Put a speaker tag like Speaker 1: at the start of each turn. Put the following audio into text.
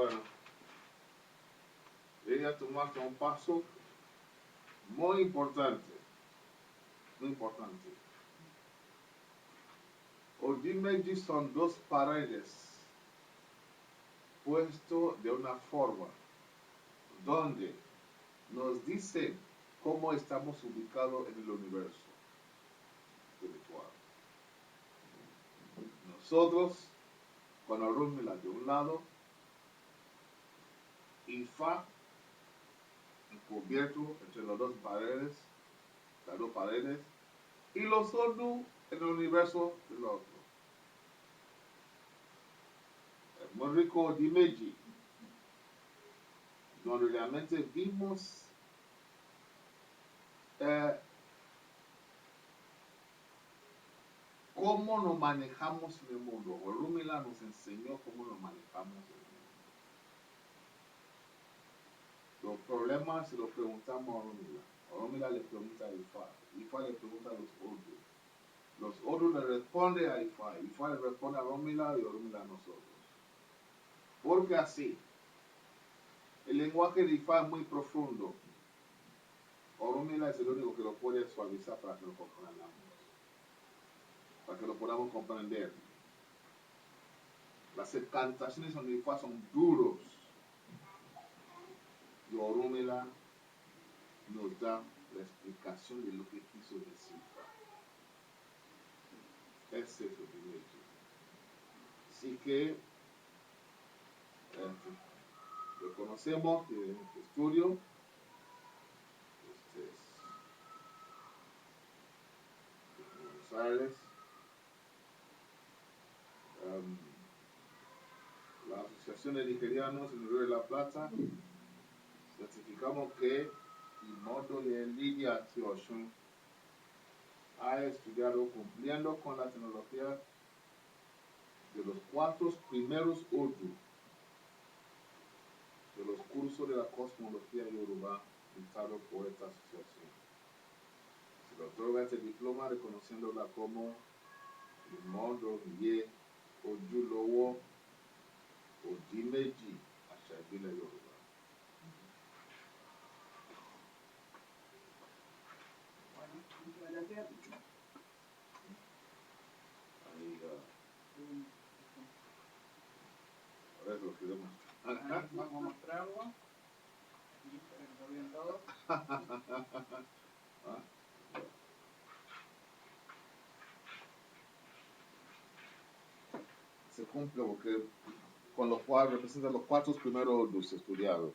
Speaker 1: Bueno, ella tomaste un paso muy importante. Muy importante. Odimeji son dos paredes puestos de una forma donde nos dice cómo estamos ubicados en el universo espiritual. Nosotros, con Orunmila de un lado, Ifa encubierto entre las dos paredes, y los Odu en el universo del otro. Es muy rico Odimeji, donde realmente vimos cómo nos manejamos en el mundo. Orunmila nos enseñó cómo nos manejamos en el mundo. Los problemas se los preguntamos a Orunmila. Orunmila le pregunta a Ifa. Ifa le pregunta a los Odu. Los Odu le responden a Ifa. Ifa le responde a Orunmila y Orunmila a nosotros. Porque así, el lenguaje de Ifa es muy profundo. Orunmila es el único que lo puede suavizar para que lo comprendamos. Para que lo podamos comprender. Las cantaciones de Ifa son duros. Y Orunmila nos da la explicación de lo que quiso decir. Ese es el primer. Así que lo conocemos en este estudio. Este es Buenos Aires. La Asociación de Nigerianos en el Río de la Plata. Certificamos que Imodo y Lidia Oshun ha estudiado cumpliendo con la tecnología de los 4 primeros Odu de los cursos de la cosmología yoruba dictado por esta asociación. Se le otorga este diploma reconociéndola como Imodo Ye Ojulowo Odimeji àṣà ìbílẹ̀ Yorùbá. Ahora es lo que vemos.
Speaker 2: Vamos a mostrarlo. Aquí, para que lo vean todos.
Speaker 1: Se cumple porque con lo cual representa los 4 primeros Odus estudiados.